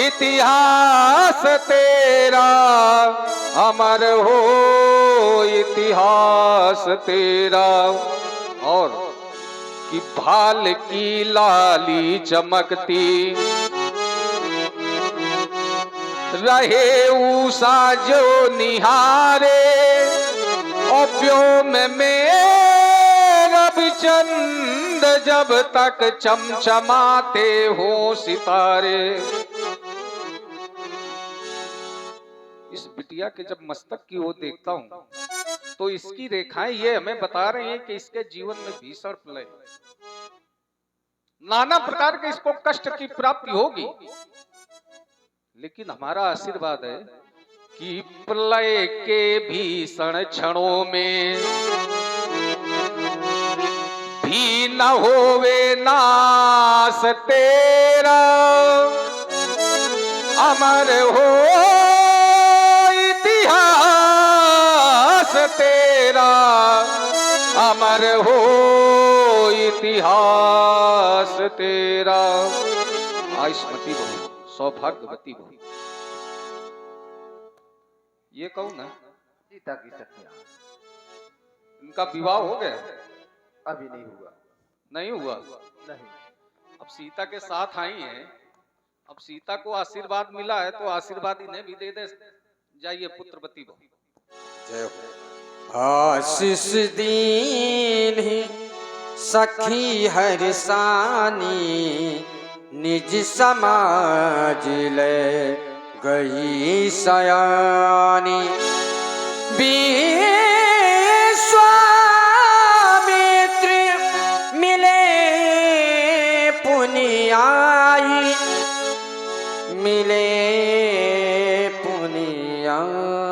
इतिहास तेरा अमर हो, इतिहास तेरा। और कि भाल की लाली चमकती रहे उषा जो निहारे, और व्योम में रविचंद जब तक चमचमाते हो सितारे। इस बिटिया के जब मस्तक की ओर देखता हूं तो इसकी रेखाएं ये हमें बता रही हैं कि इसके जीवन में भीषण प्रलय, नाना प्रकार के इसको कष्ट की प्राप्ति होगी, लेकिन हमारा आशीर्वाद है कि प्रलय के भीषण क्षणों में भी न होवे नाश तेरा, अमर हो इतिहास तेरा, अमर हो इतिहास तेरा। आयुष्मती बहु, सौभाग्यवती बहु। ये कौन है? सीता की सखिया। इनका विवाह हो गया? अभी नहीं हुआ। नहीं हुआ? नहीं। अब सीता के साथ आई हैं, अब सीता को आशीर्वाद मिला है तो आशीर्वाद इन्हें भी दे दे। जाइए पुत्रवती बहु। जय हो। आशीष दीन सखी हरसानी, निज समाज ले गई सयानी। विश्वामित्र मिले पुनियाई, मिले पुनियाई।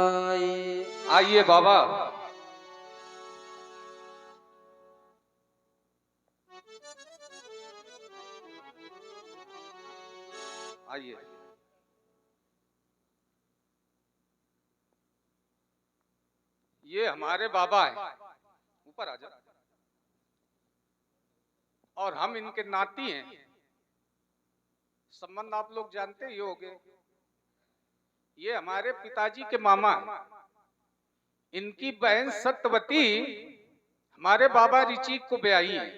आइए बाबा। आइए। ये हमारे बाबा हैं, ऊपर आ जाओ। और हम इनके नाती हैं। संबंध आप लोग जानते ही होंगे। ये हमारे पिताजी के मामा हैं। इनकी बहन सत्यवती हमारे बाबा ऋचिक को ब्याही है।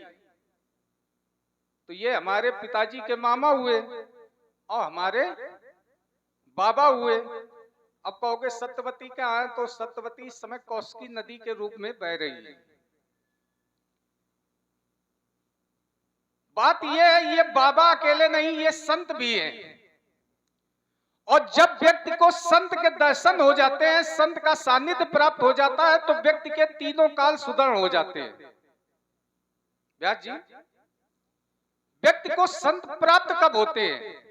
तो ये हमारे पिताजी के मामा हुए और हमारे बाबा हुए। अब कहोगे सत्यवती क्या है, तो सत्यवती इस समय कौशिकी नदी के रूप में बह रही है। बात यह है, ये बाबा अकेले नहीं, ये संत भी हैं। और जब व्यक्ति को संत के दर्शन हो जाते हैं, संत का सानिध्य प्राप्त हो जाता है, तो व्यक्ति के तीनों काल सुदृढ़ हो जाते हैं। व्यास जी, व्यक्ति को संत प्राप्त कब होते हैं?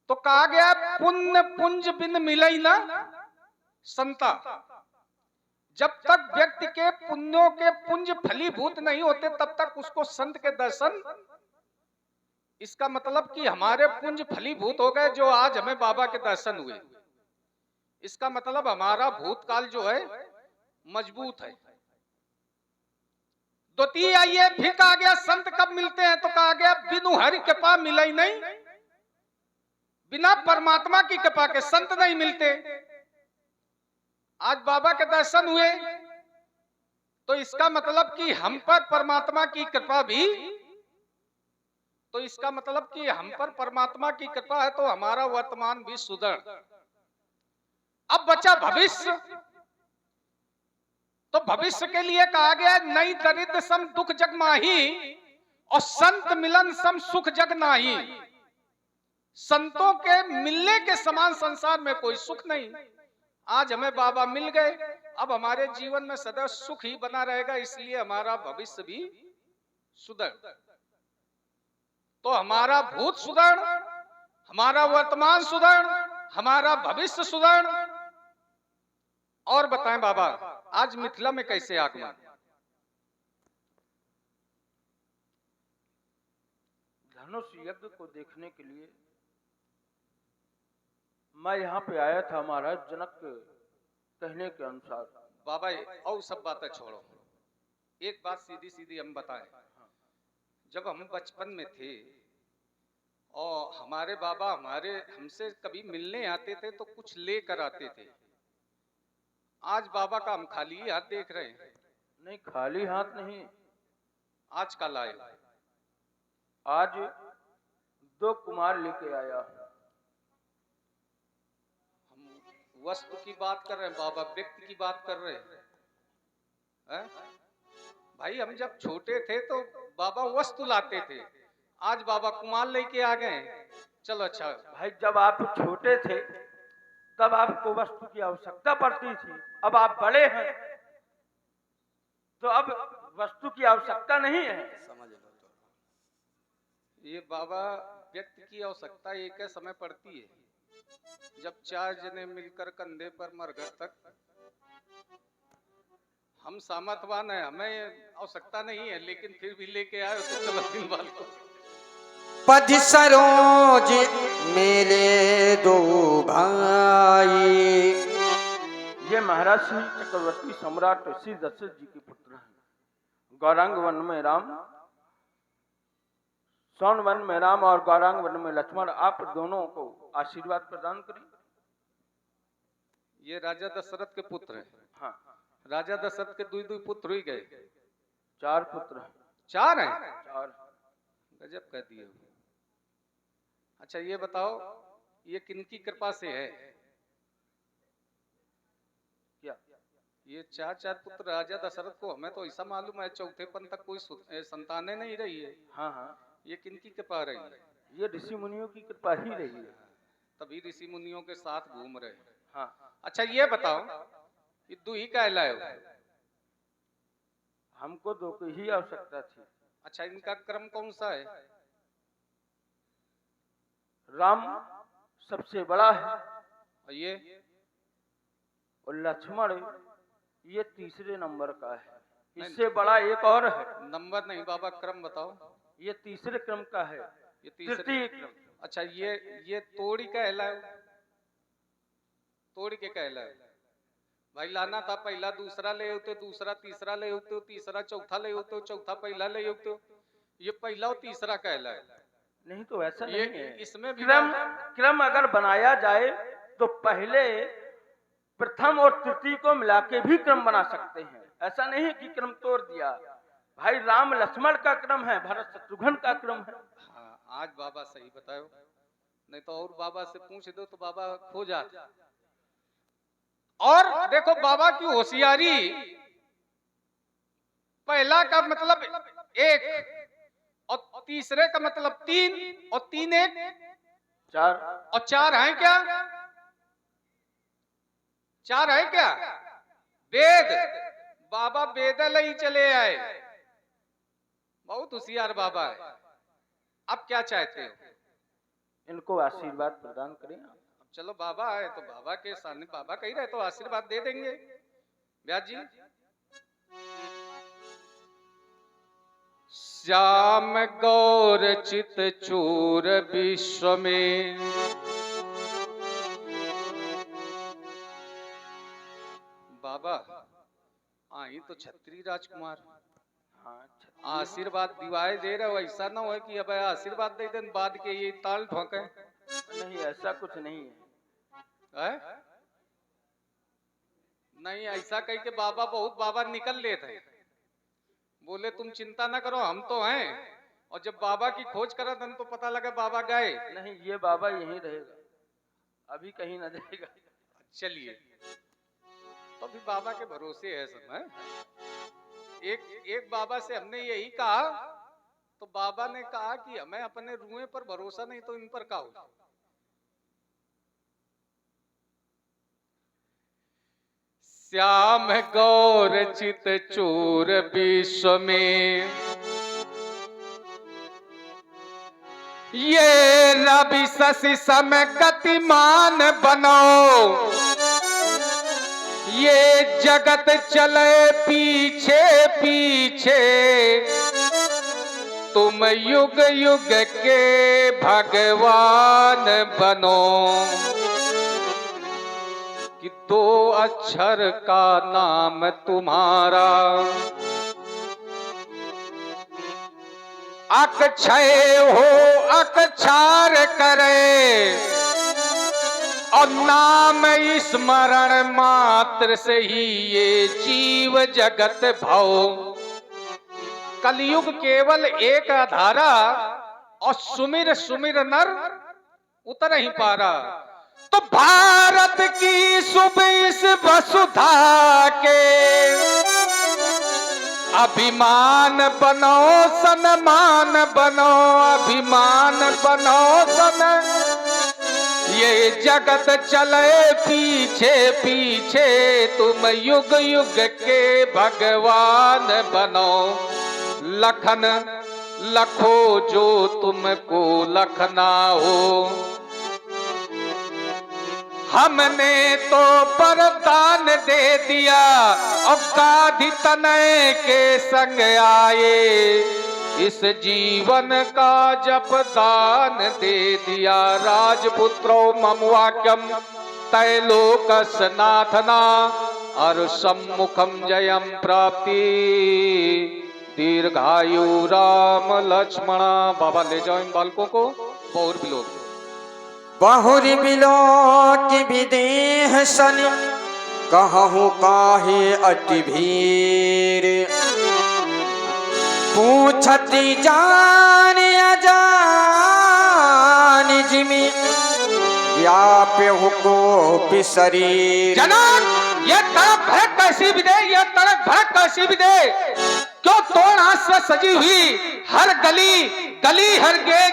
तो कहा गया पुण्य पुंज बिन मिले ना संता। जब तक व्यक्ति के पुण्यों के पुंज फलीभूत नहीं होते तब तक उसको संत के दर्शन। इसका मतलब कि हमारे पुंज फलीभूत हो गए जो आज हमें बाबा के दर्शन हुए। इसका मतलब हमारा भूतकाल जो है मजबूत है। द्वितीय आइए, फिर कहा गया संत कब मिलते हैं, तो कहा गया बिनु हरि कृपा मिले ही नहीं। बिना परमात्मा की कृपा के संत नहीं मिलते। आज बाबा के दर्शन हुए तो इसका मतलब कि हम पर परमात्मा की कृपा भी, तो इसका मतलब कि हम पर परमात्मा की कृपा है तो हमारा वर्तमान भी सुदृढ़। अब बचा भविष्य। तो भविष्य के लिए कहा गया नई दरिद्र सम दुख जग माही, और संत मिलन सम सुख जग नाही। संतों के मिलने के समान संसार में कोई सुख नहीं। आज हमें बाबा मिल गए, अब हमारे जीवन में सदैव सुख ही बना रहेगा, इसलिए हमारा भविष्य भी सुदृढ़। तो हमारा भूत सुदृढ़, हमारा वर्तमान सुदृढ़, हमारा भविष्य सुदृढ़। और बताएं बाबा, आज मिथिला में कैसे आगमन? धनुष यज्ञ को देखने के लिए मैं यहाँ पे आया था महाराज, जनक के कहने के अनुसार। बाबा और सब बातें छोड़ो, एक बात सीधी सीधी हम बताएं। जब हम बचपन में थे और हमारे बाबा हमसे कभी मिलने आते थे तो कुछ लेकर आते थे। आज बाबा का हम खाली ही हाथ देख रहे हैं। नहीं, खाली हाथ नहीं। आज का लाए आज 2 कुमार लेके आया। हम वस्तु की बात कर रहे हैं, बाबा व्यक्ति की बात कर रहे हैं। भाई हम जब छोटे थे तो बाबा वस्तु लाते थे, आज बाबा कुमार लेके आ गए। चलो अच्छा। भाई जब आप छोटे थे तब आपको वस्तु की आवश्यकता पड़ती थी, अब आप बड़े हैं तो अब वस्तु की आवश्यकता नहीं है। समझ लो तो। ये बाबा व्यक्ति की आवश्यकता एक समय पड़ती है जब 4 जने मिलकर कंधे पर मरघट तक। हम सामर्थवान है, हमें आवश्यकता नहीं है, लेकिन फिर भी लेके आए तो चलो दिन बाल को। पद सरोज मेरे 2 भाई। ये महाराज श्री चक्रवर्ती सम्राट श्री दशरथ जी के पुत्र हैं। गौरांग वन में राम, सौन वन में राम और गौरांग वन में लक्ष्मण, आप दोनों को आशीर्वाद प्रदान करें। ये राजा दशरथ के पुत्र हैं। हाँ, राजा दशरथ के 2 पुत्र ही गए। 4 पुत्र हैं। 4 हैं? 4। गजब कह दिए। अच्छा ये बताओ, ये किनकी कृपा से है? क्या ये 4 पुत्र राजा दशरथ को, हमें तो ऐसा मालूम है चौथेपन तक कोई संतानें नहीं रही है। हाँ हाँ, ये किनकी कृपा रही है? ये ऋषि मुनियों की कृपा ही रही है। तभी ऋषि मुनियों के साथ घूम रहे हैं। हाँ, अच्छा ये बताओ, ये 2 ही का लाए हो? हमको 2 की ही आवश्यकता थी। अच्छा इनका क्रम कौन सा है? राम सबसे बड़ा है और ये और लक्ष्मण ये तीसरे नंबर का है। इससे बड़ा एक और है। नंबर नहीं बाबा, क्रम बताओ। ये तीसरे क्रम का है। ये तीसरे। तृतीय क्रम। अच्छा ये तोड़ी का कहलाए? तोड़ी के कहलाए? भाई लाना था पहला दूसरा ले होते, दूसरा तीसरा ले होते, तीसरा चौथा ले होते, चौथा पहला ले होते। ये पहला और तीसरा कहलाए? नहीं तो ऐसा नहीं है। इसमें भी क्रम अगर बनाया जाए तो पहले प्रथम और तृतीय को मिला के भी क्रम बना सकते हैं। ऐसा नहीं कि क्रम तोड़ दिया। भाई राम लक्ष्मण का क्रम है, भरत शत्रुघ्न का क्रम है। हाँ, आज बाबा सही बताओ, नहीं तो और बाबा से पूछ दो तो बाबा खो जाते। और देखो बाबा की होशियारी, पहला का मतलब 1 और तीसरे का मतलब 3 और 3 1 4 और 4 है क्या? 4 है क्या? वेद, बाबा वेदल ही चले आए। बहुत होशियार बाबा है। अब क्या चाहते हो? इनको आशीर्वाद प्रदान करें। अब चलो बाबा है तो बाबा के सामने बाबा कही रहे तो आशीर्वाद दे देंगे। व्यास जी। श्याम गौर चित चूर विश्व में, बाबा आई तो छत्री राजकुमार। हाँ, आशीर्वाद दिवाए दे रहे हो, ऐसा ना हो कि अब आशीर्वाद दे दें बाद के ये ताल ठोके। नहीं ऐसा कुछ नहीं है। नहीं ऐसा कह के बाबा, बहुत बाबा निकल लेते थे, बोले तुम चिंता ना करो हम तो हैं। और जब बाबा की खोज करा तब तो पता लगा बाबा गए। नहीं, ये बाबा यहीं रहेगा, अभी कहीं ना जाएगा। चलिए तो अभी बाबा के भरोसे है सब है। एक बाबा से हमने यही कहा तो बाबा ने कहा कि हमें अपने रुए पर भरोसा नहीं तो इन पर का हो। श्याम गौर चित चूर विश्व में, ये रवि शशि सम गतिमान बनो, ये जगत चले पीछे पीछे, तुम युग युग के भगवान बनो। कि 2 अक्षर का नाम तुम्हारा, अक्षय हो अक्षार करे, और नाम स्मरण मात्र से ही ये जीव जगत भव। कलयुग केवल एक आधारा, और सुमिर सुमिर नर उतर ही पारा। तो भारत की शुभ इस वसुधा के अभिमान बनो, सन्मान बनो, अभिमान बनो सन। ये जगत चले पीछे पीछे, तुम युग युग के भगवान बनो। लखन लखो जो तुमको लखना हो, हमने तो वरदान दे दिया, और गाधी तनय के संग आए, इस जीवन का जप दान दे दिया। राजपुत्रो मम वाक्यम तैलोक सनाथना, और सम्मुखम जयम प्राप्ति दीर्घायु राम लक्ष्मणा। बाबा ले जाओ इन बालकों को बहुर बिलो। बहुर बिलो की विदेह सन, कहूँ काहे अति भीर। पूछती जान अजान जिमी, व्याप्य को शरीर। जनक ये तड़प भड़क कैसी विदे, ये तड़प भड़क कैसी विदे, क्यों तोड़ हाथ से सजी हुई हर गली गली हर गे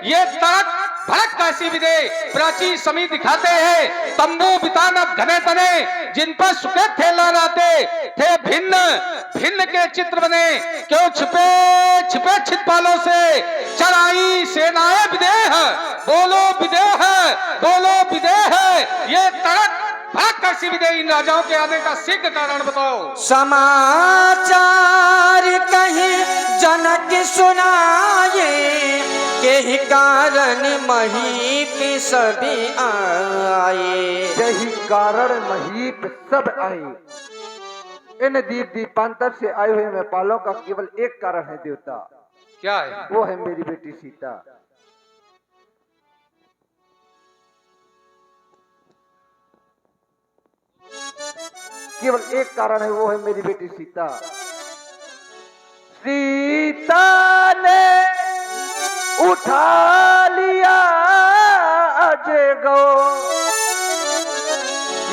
ये तड़प भड़क कैसी विदे। प्राची समी दिखाते हैं तंबू बितान घने तने, जिन पर सुखे थे लहराते थे भिन्न भिन्न के चित्र बने। क्यों छिपे छिपे छिपालों से चढ़ाई सेनाएं विदेह, बोलो विदेह बोलो विदेह। ये तड़प भड़क कैसी विदे, इन राजाओं के आने का शीघ्र कारण बताओ। समाचार कहे जनक सुनाए, के कारण महीप सब आए। यही कारण महीप सब आए। इन दीप दीपांतर से आए हुए नेपालों का केवल एक कारण है देवता। क्या है? वो है मेरी बेटी सीता। केवल एक कारण है, वो है मेरी बेटी सीता। सीता ने उठा लिया अजय गो,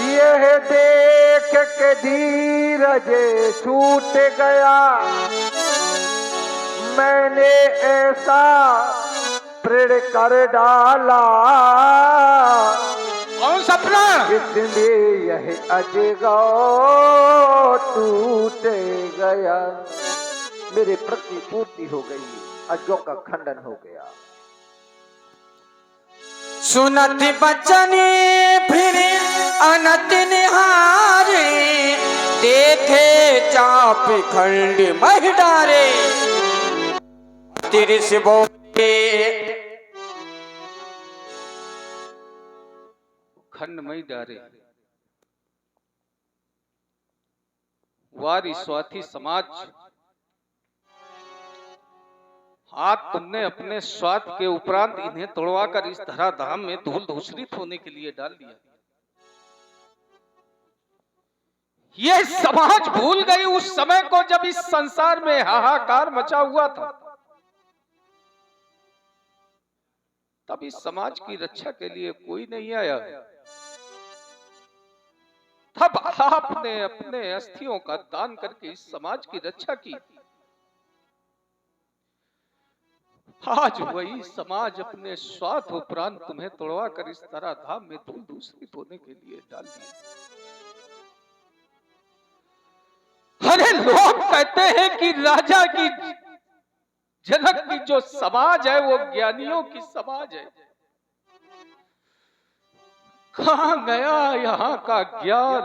यह देख के धीरज छूट गया। मैंने ऐसा प्रण कर डाला, कौन सा प्रण? जिसमें यह अजय गो टूट गया। मेरे प्रति पूर्ति हो गई, अजों का खंडन हो गया। सुनत बचने फिर अनत निहारे, देखे चाप खंड मह डारे। तेरे से बोले खंड मई डारे। वारी स्वार्थी समाज, आज तुमने अपने स्वार्थ के उपरांत इन्हें तोड़वाकर इस धराधाम में धूल धूसरित होने के लिए डाल दिया। ये समाज भूल गई उस समय को जब इस संसार में हाहाकार मचा हुआ था। तब इस समाज की रक्षा के लिए कोई नहीं आया। तब आपने अपने अस्थियों का दान करके इस समाज की रक्षा की। आज वही समाज अपने स्वार्थ उपरांत तुम्हें तोड़वा कर इस तरह धाम में धूल धूसरित होने के लिए डाल दिया। अरे लोग कहते हैं कि राजा की जनक की जो समाज है वो ज्ञानियों की समाज है। कहां गया यहाँ का ज्ञान?